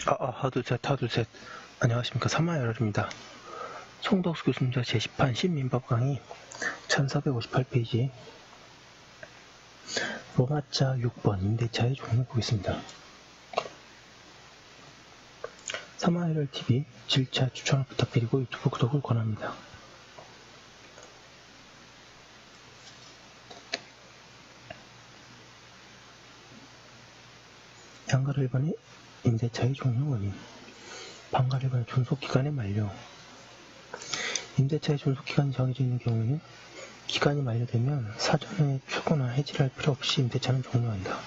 하둘셋. 안녕하십니까. 사마열입니다. 송덕수 교수님자 제10판 신민법 강의 1458페이지 로마자 6번 임대차의 종류 보겠습니다. 사마열TV 질차 추천을 부탁드리고 유튜브 구독을 권합니다. 양가 1번의 임대차의 종료 원인, 반가 1번의 존속기간의 만료. 임대차의 존속기간이 정해져 있는 경우에는 기간이 만료되면 사전에 추구나 해지를 할 필요 없이 임대차는 종료한다.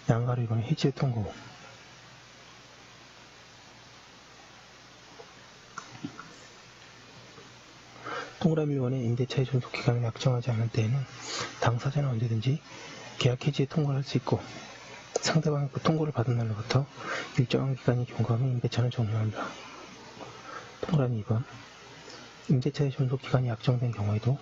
양가 1번의 해지의 통고. 동그라미 1번의 임대차의 존속기간을 약정하지 않을 때에는 당사자는 언제든지 계약 해지에 통고를 할 수 있고 상대방이 그 통고를 받은 날로부터 일정한 기간이 경과하면 임대차는 종료한다. 동그라미 2번 임대차의 존속기간이 약정된 경우에도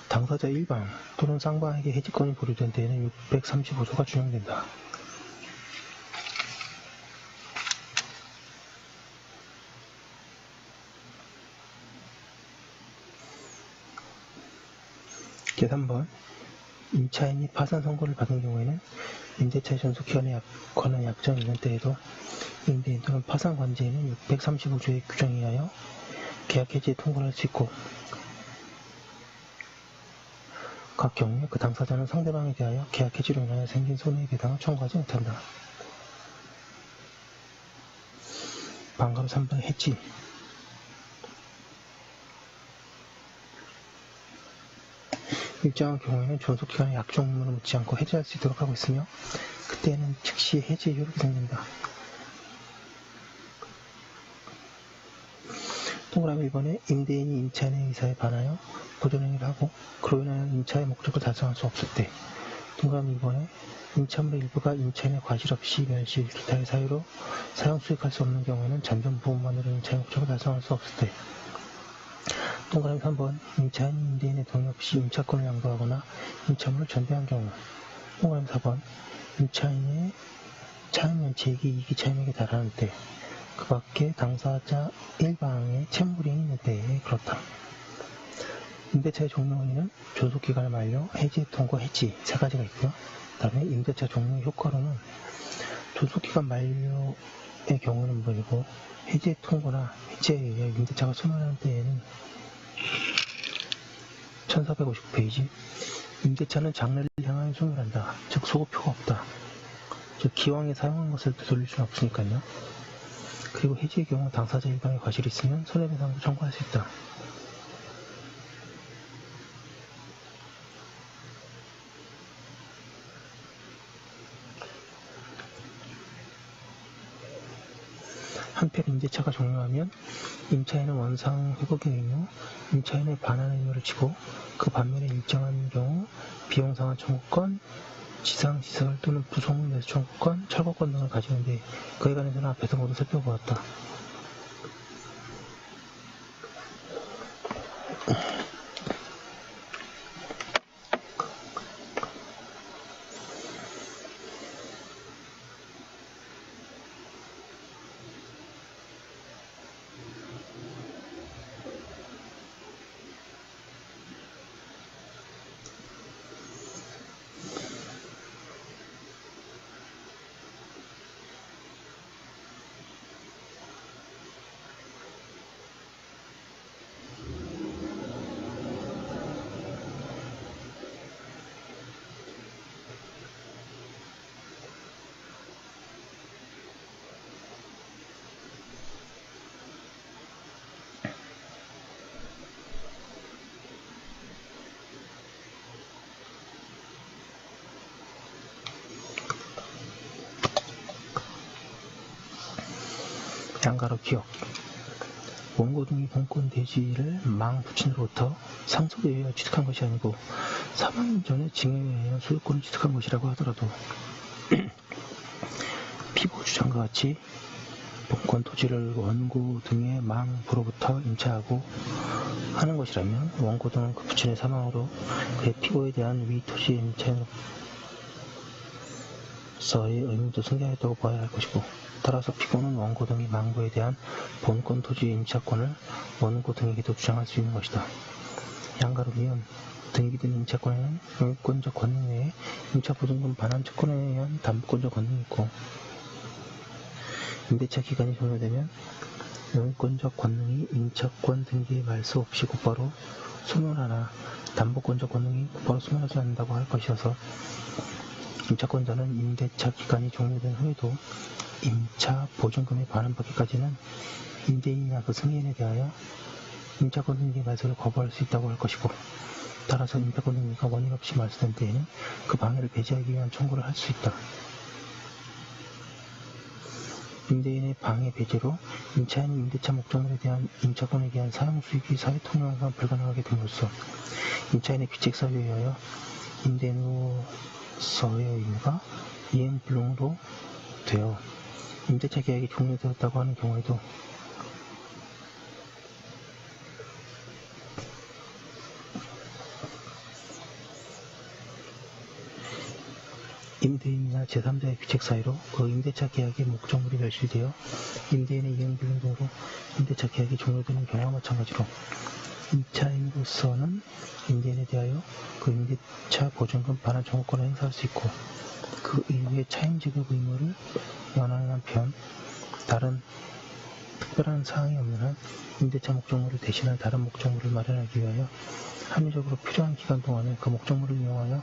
당사자 일방 또는 쌍방에게 해지권이 보류된 데에는 635조가 준용된다. 제3번 임차인이 파산 선고를 받은 경우에는 임대차의 존속기간에 관한 약정이 있는 때에도 임대인 또는 파산 관제인은 635조의 규정에 의하여 계약 해지에 통고를 할 수 있고 각 경우에 그 당사자는 상대방에 대하여 계약 해지로 인하여 생긴 손해의 배당을 청구하지 못한다. 반가로 3번 해지. 일정한 경우에는 존속기간에 약정 의무를 묻지 않고 해지할 수 있도록 하고 있으며 그때는 즉시 해지의 효력이 생긴다. 동그라미 1번에 임대인이 임차인의 의사에 반하여 보존행위를 하고 그로 인하여 임차의 목적을 달성할 수 없을 때. 동그라미 2번에 임차물의 일부가 임차인의 과실 없이 멸실, 기타의 사유로 사용 수익할 수 없는 경우에는 잔존 부분만으로 임차의 목적을 달성할 수 없을 때. 동그라미 3번 임차인이 임대인의 동의 없이 임차권을 양도하거나 임차물을 전대한 경우. 동그라미 4번 임차인의 차임연체액이 이익이 차임에게 달하는 때, 그 밖에 당사자 일방의 채무이행이 있는 때에 그렇다. 임대차의 종료 원인은 존속기간을 만료, 해지, 통고, 해지 세 가지가 있고요. 그 다음에 임대차 종료 효과로는 존속기간 만료의 경우는 물론이고 해지의 통고나 해지에 의해 임대차가 소멸하는 때에는 1459페이지 임대차는 장래를 향하여 소멸한다. 즉 소급표가 없다. 즉 기왕에 사용한 것을 되돌릴 수는 없으니까요. 그리고 해지의 경우 당사자 일방의 과실이 있으면 손해배상도 청구할 수 있다. 한편 임대차가 종료하면 임차인은 원상 회복의 의무, 임차인의 반환의 의무를 지고 그 반면에 일정한 경우 비용상환 청구권, 지상시설 또는 부속 매수 청구권, 철거권 등을 가지는데 그에 관해서는 앞에서 모두 살펴보았다. 양가로 기억. 원고 등이 본권 대지를 망 부친으로부터 상속에 의하여 취득한 것이 아니고 사망 전에 징역에 의하여 소유권을 취득한 것이라고 하더라도 피고 주장과 같이 본권 토지를 원고 등의 망부로부터 임차하고 하는 것이라면 원고 등은 그 부친의 사망으로 그의 피고에 대한 위 토지의 임차인으로서의 의무도 승계하였다고 봐야 할 것이고, 따라서 피고는 원고 등이 망부에 대한 본권 토지의 임차권을 원고 등에게도 주장할 수 있는 것이다. 양가로면 등기된 임차권에는 영유권적 권능 외에 임차보증금 반환 채권에 의한 담보권적 권능이 있고, 임대차 기간이 종료되면 영유권적 권능이 임차권 등기에 말소 없이 곧바로 소멸하나 담보권적 권능이 곧바로 소멸하지 않는다고 할 것이어서, 임차권자는 임대차 기간이 종료된 후에도 임차 보증금에 반환받기까지는 임대인이나 그 승인에 대하여 임차권 등기 말소를 거부할 수 있다고 할 것이고, 따라서 임차권 등기가 원인 없이 말소된 때에는 그 방해를 배제하기 위한 청구를 할 수 있다. 임대인의 방해 배제로 임차인이 임대차 목적물에 대한 임차권에 대한 사용 수익이 사회 통용가 불가능하게 됨으로써 임차인의 귀책 사유에 의하여 임대인으로서의 의무가 이행불능으로 되어 임대차 계약이 종료되었다고 하는 경우에도 임대인이나 제3자의 귀책 사유로 그 임대차 계약의 목적물이 멸실되어 임대인의 이행불능 등으로 임대차 계약이 종료되는 경우와 마찬가지로 임차인으로서는 임대인에 대하여 그 임대차 보증금 반환 청구권을 행사할 수 있고, 그 이후에 차임 지급 의무를 면하는 한편 다른 특별한 사항이 없는 한 임대차 목적물을 대신할 다른 목적물을 마련하기 위하여 합리적으로 필요한 기간 동안에 그 목적물을 이용하여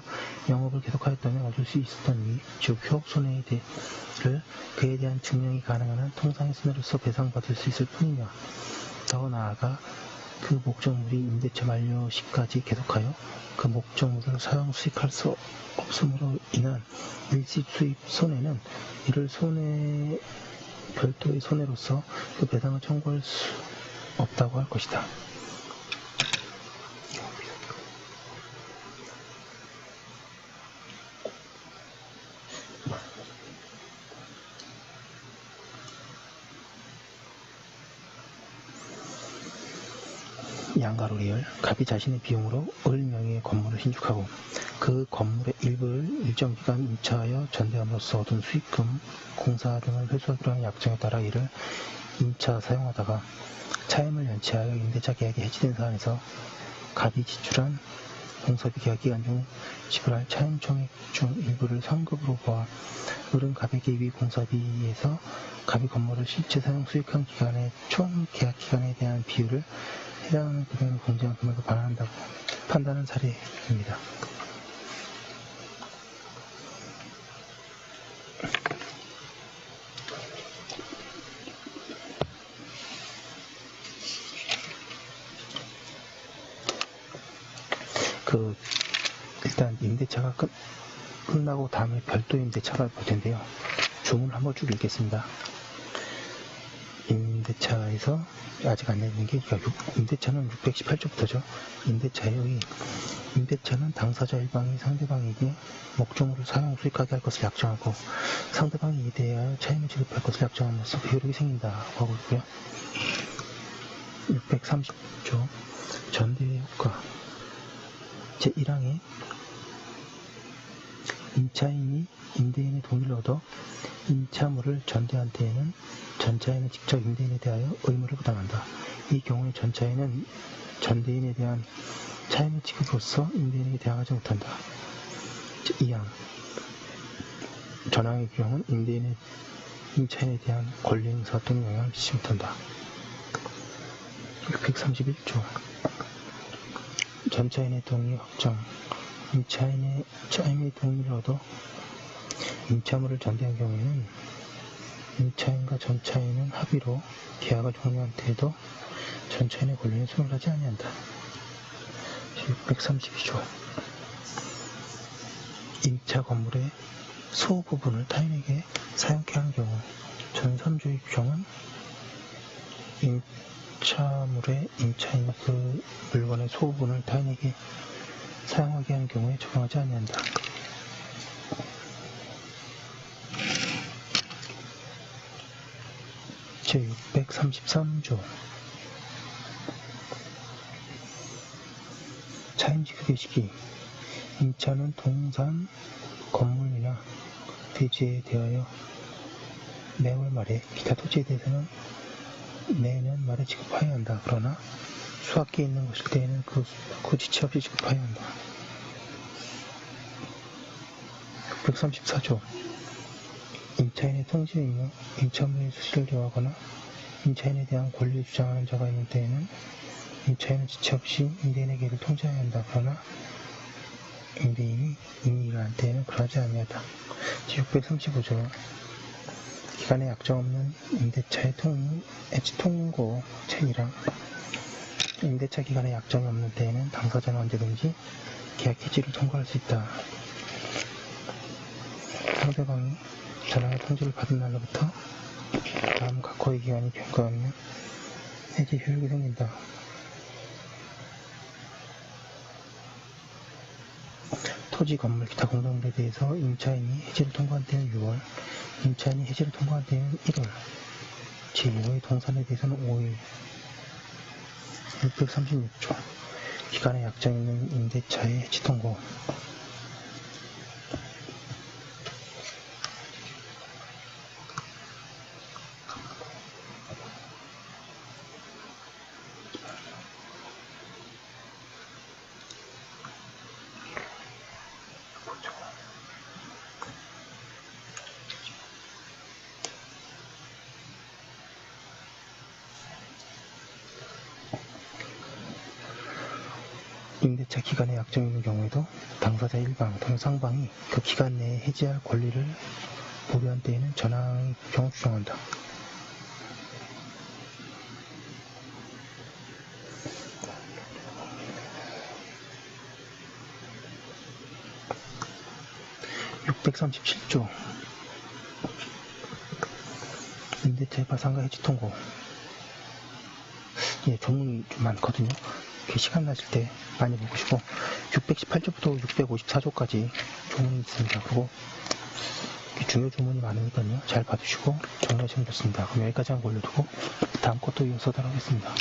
영업을 계속하였다면 얻을 수 있었던 이익, 즉 효업 손해를 그에 대한 증명이 가능한 한 통상의 손해로서 배상받을 수 있을 뿐이며, 더 나아가 그 목적물이 임대차 만료 시까지 계속하여 그 목적물을 사용 수익할 수 없음으로 인한 일시 수입 손해는 이를 별도의 손해로서 그 배상을 청구할 수 없다고 할 것이다. 양가로 리을 갑이 자신의 비용으로 을 명의의 건물을 신축하고 그 건물의 일부를 일정 기간 임차하여 전대함으로써 얻은 수익금, 공사 등을 회수하기로 하는 약정에 따라 이를 임차 사용하다가 차임을 연체하여 임대차 계약이 해지된 사안에서 갑이 지출한 공사비 계약 기간 중 지불할 차임 총액 중 일부를 상급으로 보아 을은 갑에게 위 공사비에서 갑이 건물을 실제 사용 수익한 기간의 총 계약 기간에 대한 비율을 해당하는 금액을 공제한 금액을 반환한다고 판단한 사례입니다. 일단 임대차가 끝나고 다음에 별도 임대차가 볼 텐데요. 주문을 한번 쭉 읽겠습니다. 임대차에서 아직 안 내는 게, 임대차는 618조부터죠. 임대차는 당사자 일방이 상대방에게 목적물을 사용 수익하게 할 것을 약정하고 상대방이 이에 대하여 차임을 지급할 것을 약정함으로써 효력이 생긴다고 하고 있고요. 630조 전대의 효과 제1항에 임차인이 임대인의 동의를 얻어 임차물을 전대한 때에는 전차인은 직접 임대인에 대하여 의무를 부담한다. 이 경우에 전차인은 전대인에 대한 차임의 지급으로서 임대인에게 대항하지 못한다. 제2항 전항의 규정은 임차인에 대한 권리 행사 또는 영향을 미치지 못한다. 631조 전차인의 동의 확정 임차인의 차임의 동의를 얻어 임차물을 전대한 경우에는 임차인과 전차인은 합의로 계약을 종료한 때에도 전차인의 권리는 소멸하지 아니한다. 632조 임차 건물의 소부분을 타인에게 사용케 한 경우 전 3조의 규정은 임차물의 임차인이 그 물건의 소부분을 타인에게 사용하게 하는 경우에 적용하지 아니한다. 제633조 차임지급의 시기. 임차는 동산, 건물이나 대지에 대하여 매월 말에 기타 토지에 대해서는 매년 말에 지급하여야 한다. 그러나 수확기에 있는 것일 때에는 그 지체 없이 지급하여야 한다. 634조. 임차인의 통지에 있는 임차물의 수시를 요하거나 임차인에 대한 권리를 주장하는 자가 있는 때에는 임차인은 지체 없이 임대인에게 이를 통지해야 한다. 그러나 임대인이 이미 일을 한 때에는 그러하지 아니하다. 635조. 기간에 약정 없는 임대차의 해지 통고 체이랑 임대차 기간에 약정이 없는 때에는 당사자는 언제든지 계약 해지를 통고할 수 있다. 상대방이 전화의 통지를 받은 날로부터 다음 각호의 기간이 경과하면 해지 효력이 생긴다. 토지, 건물, 기타 공동물에 대해서 임차인이 해지를 통고한 때는 6월, 임차인이 해지를 통고한 때는 1월, 제2호의 동산에 대해서는 5일. 636조. 기간에 약정 있는 임대차의 해지 통고. 임대차 기간에 약정이 있는 경우에도 당사자 일방 또는 상방이 그 기간 내에 해지할 권리를 보류한 때에는 전항의 경우 주장한다. (637조) 임대차의 파산과 해지 통고. 예, 조문이 좀 많거든요. 시간 나실 때 많이 보시고 618조부터 654조까지 조문이 있습니다. 그리고 중요 조문이 많으니까요. 잘 봐주시고 정리하시면 좋습니다. 그럼 여기까지 한 거 올려두고 다음 것도 이어서 하도록 하겠습니다.